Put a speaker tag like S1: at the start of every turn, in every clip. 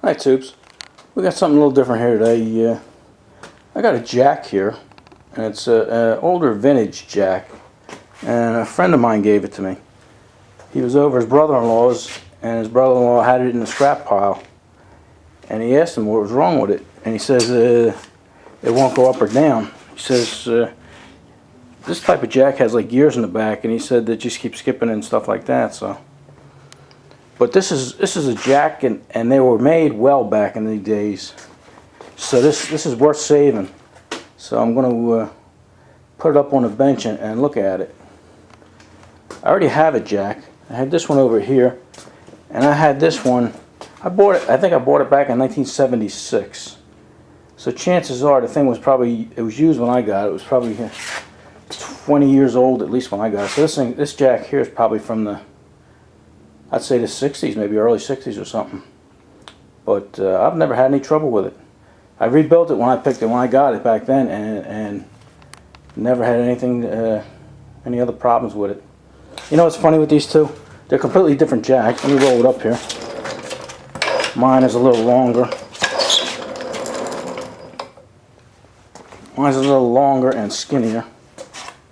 S1: Hi tubes, we got something a little different here today. I got a jack here, and it's an older vintage jack, and a friend of mine gave it to me. He was over his brother-in-law's, and his brother-in-law had it in the scrap pile, and he asked him what was wrong with it, and he says it won't go up or down. He says this type of jack has like gears in the back, and he said that just keeps skipping and stuff like that. So, but this is a jack, and they were made well back in the days. So this is worth saving. So I'm going to put it up on the bench and look at it. I already have a jack. I had this one over here, and I had this one. I think I bought it back in 1976. So chances are the thing was it was used when I got it. It was probably 20 years old at least when I got it. So this jack here is probably from I'd say the 60s, maybe early 60s or something. But I've never had any trouble with it. I rebuilt it when I got it back then, and never had any other problems with it. You know what's funny with these two? They're completely different jacks. Let me roll it up here. Mine is a little longer. Mine's a little longer and skinnier.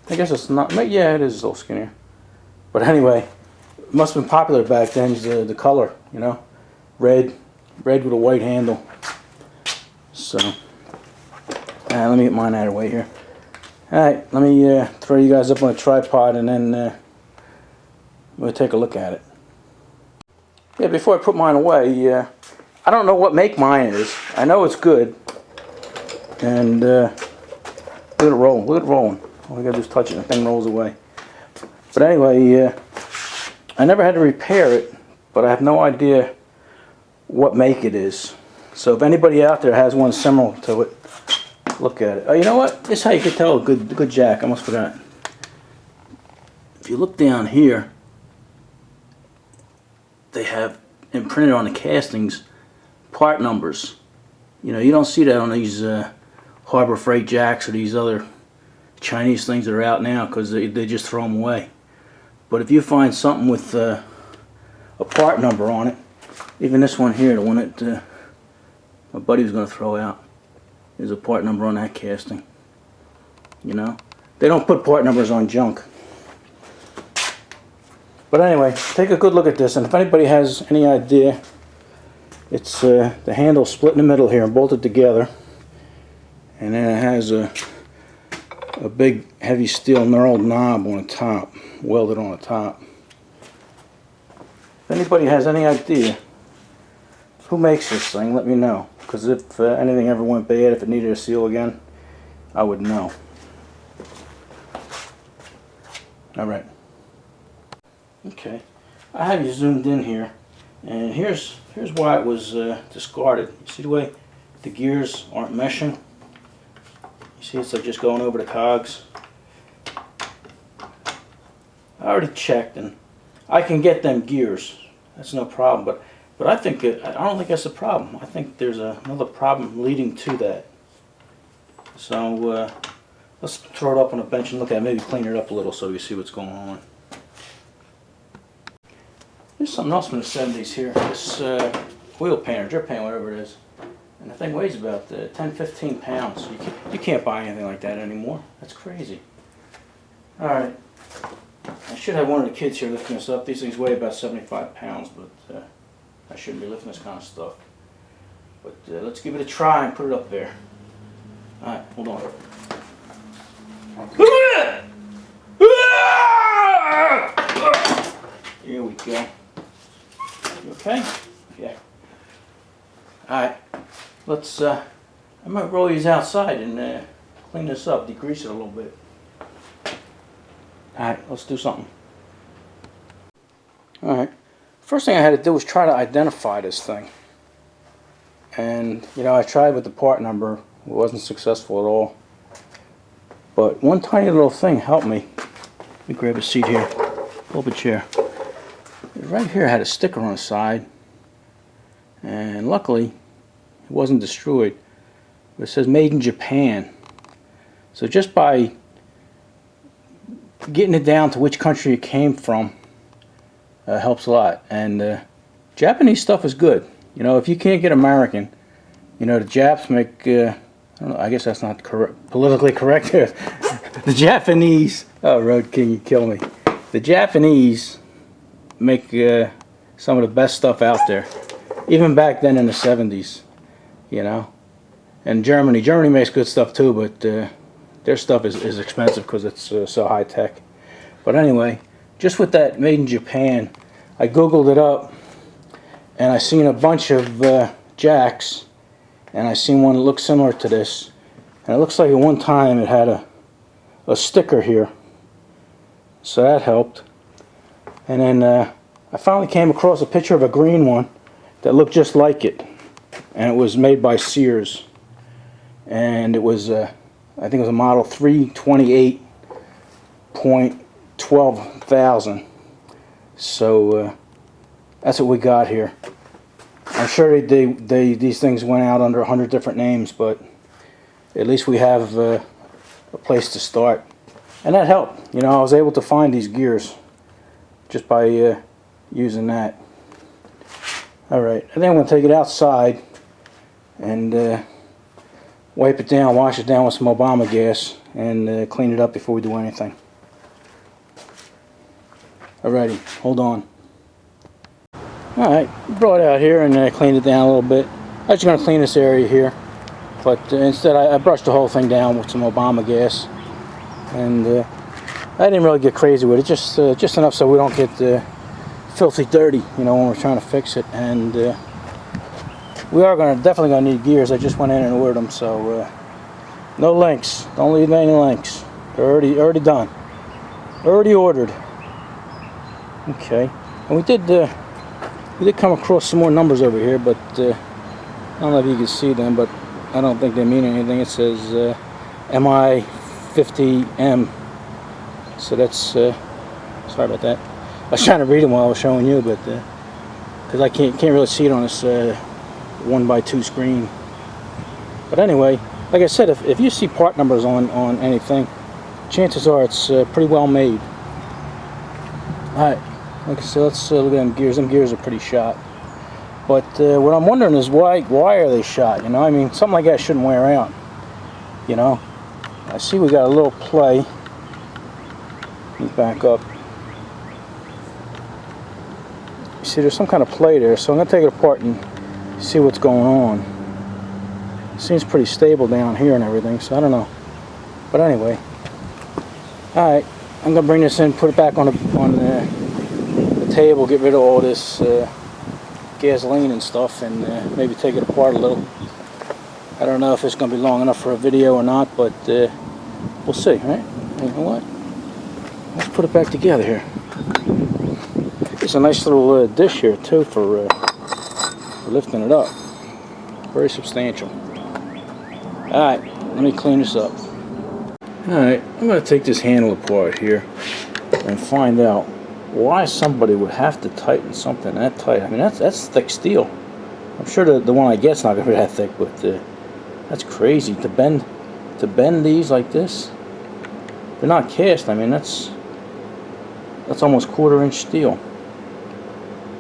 S1: I guess it's not. Yeah, it is a little skinnier. But anyway, it must have been popular back then. The color, you know, red with a white handle. So, let me get mine out of the way here. All right, let me throw you guys up on a tripod, and then we'll take a look at it. Yeah, before I put mine away, I don't know what make mine is. I know it's good, and look at it rolling. Look at it rolling. All we gotta do is touch it, and the thing rolls away. But anyway, I never had to repair it, but I have no idea what make it is. So if anybody out there has one similar to it, look at it. Oh, you know what? This is how you can tell a good jack. I almost forgot. If you look down here, they have imprinted on the castings part numbers. You know, you don't see that on these Harbor Freight jacks or these other Chinese things that are out now, because they just throw them away. But if you find something with a part number on it, even this one here, the one that my buddy was going to throw out, there's a part number on that casting. You know, they don't put part numbers on junk. But anyway, take a good look at this, and if anybody has any idea, it's the handle split in the middle here and bolted together, and then it has a big heavy steel knurled knob on the top, welded on the top. If anybody has any idea who makes this thing, let me know, because if anything ever went bad, if it needed a seal again, I would know. Alright. Okay, I have you zoomed in here, and here's why it was discarded. You see the way the gears aren't meshing? You see it's like just going over the cogs. I already checked, and I can get them gears. That's no problem. But I don't think that's a problem. I think there's another problem leading to that. So let's throw it up on a bench and look at it. Maybe clean it up a little so you see what's going on. There's something else from the 70s here. This wheel pan or drip pan, whatever it is. And the thing weighs about 10-15 pounds. You can't buy anything like that anymore. That's crazy. Alright. I should have one of the kids here lifting this up. These things weigh about 75 pounds, but I shouldn't be lifting this kind of stuff. But let's give it a try and put it up there. Alright, hold on. Here we go. You okay? Yeah. Alright. Let's, I might roll these outside and clean this up, degrease it a little bit. Alright, let's do something. Alright. First thing I had to do was try to identify this thing. And, you know, I tried with the part number. It wasn't successful at all. But one tiny little thing helped me. Let me grab a seat here. Pull up a chair. Right here had a sticker on the side. And luckily, it wasn't destroyed. But it says made in Japan. So just by getting it down to which country it came from helps a lot. And Japanese stuff is good. You know, if you can't get American, you know, the Japs make, I don't know, I guess that's not politically correct here. The Japanese, oh, Road King, you kill me. The Japanese make some of the best stuff out there. Even back then in the 70s, you know. And Germany makes good stuff too, but their stuff is expensive because it's so high tech. But anyway, just with that made in Japan, I googled it up and I seen a bunch of jacks, and I seen one that looked similar to this, and it looks like at one time it had a sticker here, so that helped. And then I finally came across a picture of a green one that looked just like it, and it was made by Sears, and it was I think it was a model 328.12,000. So that's what we got here. I'm sure these things went out under 100 different names, but at least we have a place to start, and that helped. You know, I was able to find these gears just by using that. Alright, I think I'm going to take it outside and wipe it down, wash it down with some Obama gas, and clean it up before we do anything. Alrighty, hold on. Alright, brought it out here and cleaned it down a little bit. I was just going to clean this area here, but instead I brushed the whole thing down with some Obama gas, and I didn't really get crazy with it, just enough so we don't get filthy dirty, you know, when we're trying to fix it. And we are definitely gonna need gears. I just went in and ordered them, so no links. Don't leave any links. They're already done. Already ordered. Okay, and we did come across some more numbers over here, but I don't know if you can see them, but I don't think they mean anything. It says MI50M. So that's sorry about that. I was trying to read them while I was showing you, but because I can't really see it on this 1x2 screen. But anyway, like I said, if you see part numbers on anything, chances are it's pretty well made. Alright, like I said, let's look at them gears. Them gears are pretty shot. But what I'm wondering is why are they shot? You know, I mean, something like that shouldn't wear out. You know, I see we got a little play. Let me back up. You see, there's some kind of play there, so I'm going to take it apart and see what's going on. It seems pretty stable down here and everything, so I don't know. But anyway, alright, I'm going to bring this in, put it back on the table, get rid of all this gasoline and stuff, and maybe take it apart a little. I don't know if it's going to be long enough for a video or not, but we'll see, right? You know what? Let's put it back together here. It's a nice little dish here too for lifting it up. Very substantial. Alright, let me clean this up. Alright, I'm going to take this handle apart here and find out why somebody would have to tighten something that tight. I mean, that's thick steel. I'm sure the one I get's not going to be that thick, but that's crazy to bend these like this. They're not cast. I mean, that's almost 1/4 inch steel.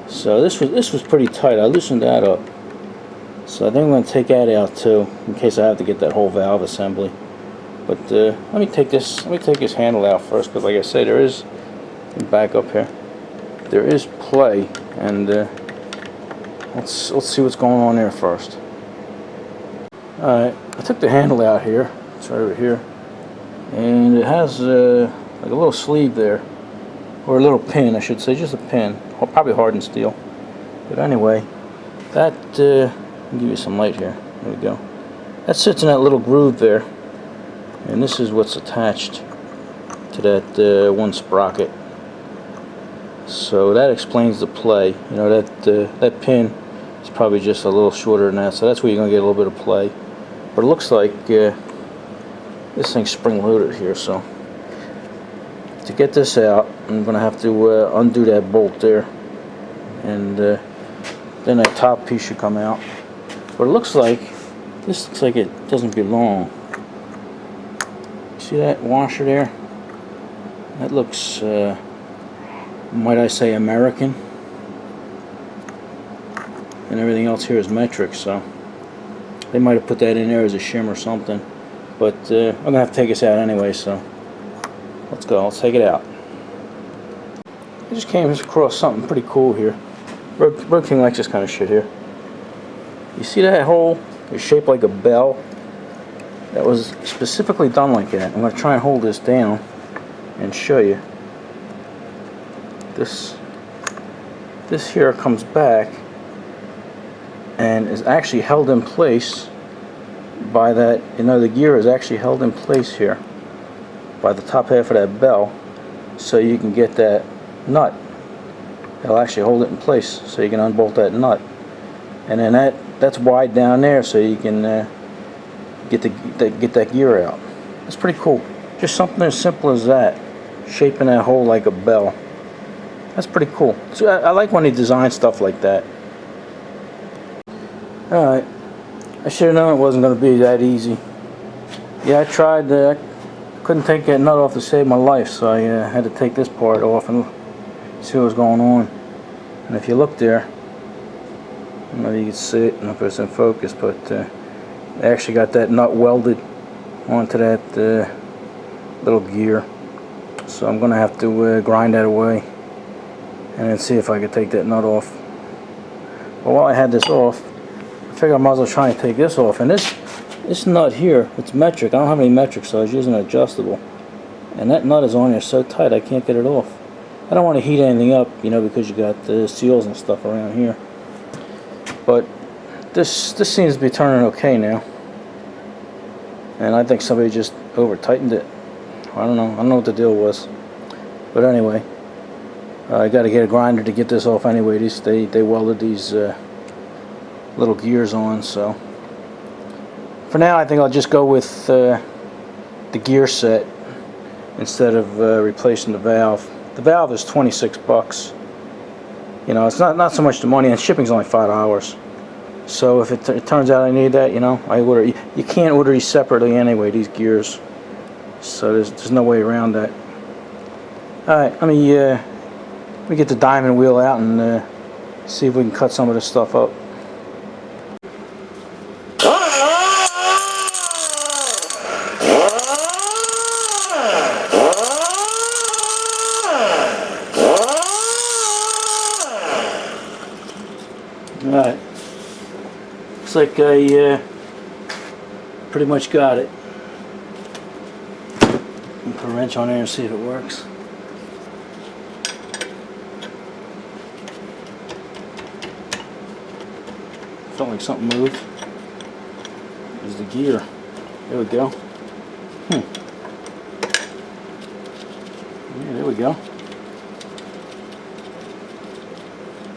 S1: So this was pretty tight. I loosened that up. So I think I'm going to take that out too, in case I have to get that whole valve assembly. But let me take this handle out first, because like I say, there is, back up here, there is play, and let's see what's going on there first. Alright, I took the handle out here. It's right over here, and it has like a little sleeve there, or a little pin, I should say, just a pin, probably hardened steel. But anyway, that I'll give you some light here. There we go. That sits in that little groove there, and this is what's attached to that one sprocket. So that explains the play. You know, that pin is probably just a little shorter than that, so that's where you're gonna get a little bit of play. But it looks like this thing's spring-loaded here, so to get this out, I'm gonna have to undo that bolt there, and then that top piece should come out. But it looks like it doesn't belong. See that washer there? That looks, might I say, American. and everything else here is metric, so they might have put that in there as a shim or something. But I'm going to have to take this out anyway, so let's go. Let's take it out. I just came across something pretty cool here. Burger King likes this kind of shit here. You see that hole? It's shaped like a bell. That was specifically done like that. I'm going to try and hold this down and show you. This here comes back and is actually held in place by that, you know, the gear is actually held in place here by the top half of that bell, so you can get that nut. It'll actually hold it in place so you can unbolt that nut, and then that's wide down there so you can get that gear out. It's pretty cool. Just something as simple as that, shaping that hole like a bell. That's pretty cool. So I like when they design stuff like that. Alright, I should have known it wasn't going to be that easy. Yeah, I tried. I couldn't take that nut off to save my life, so I had to take this part off and see what was going on. And if you look there, I don't know if you can see it, I don't know if it's in focus, but they actually got that nut welded onto that little gear. So I'm going to have to grind that away and then see if I could take that nut off. But while I had this off, I figured I might as well try and take this off. And this nut here, it's metric. I don't have any metric, so I was using adjustable. And that nut is on there so tight I can't get it off. I don't want to heat anything up, you know, because you got the seals and stuff around here. But this seems to be turning okay now. And I think somebody just over tightened it. I don't know what the deal was. But anyway, I got to get a grinder to get this off anyway. They welded these little gears on, so for now I think I'll just go with the gear set instead of replacing the valve. The valve is 26 bucks. You know, it's not so much the money, and shipping's only $5. So if it turns out I need that, you know, I order. You can't order these separately anyway, these gears. So there's no way around that. All right, let me get the diamond wheel out and see if we can cut some of this stuff up. Alright, looks like I pretty much got it. I'll put a wrench on there and see if it works. Felt like something moved. There's the gear. There we go. Yeah, there we go.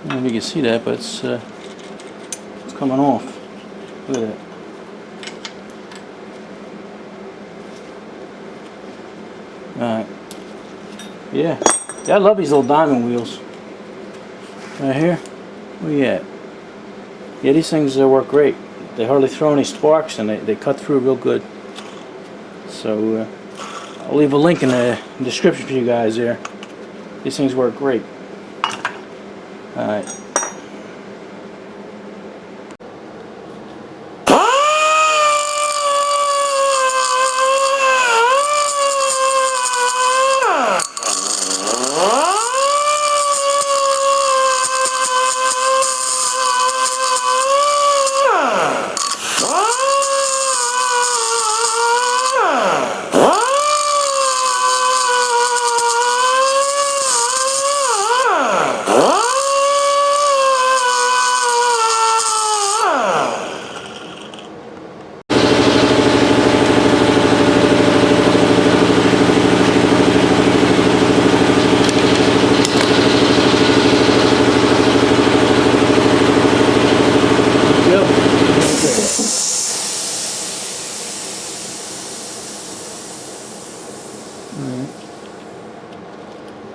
S1: I don't know if you can see that, but it's coming off. Look at that. Alright. Yeah, I love these little diamond wheels. Right here. Where you at? Yeah, these things work great. They hardly throw any sparks, and they cut through real good. So I'll leave a link in the description for you guys there. These things work great. Alright.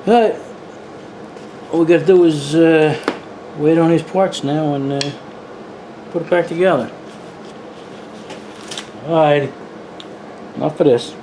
S1: Alright, all we got to do is wait on these parts now and put it back together. Alright, enough of this.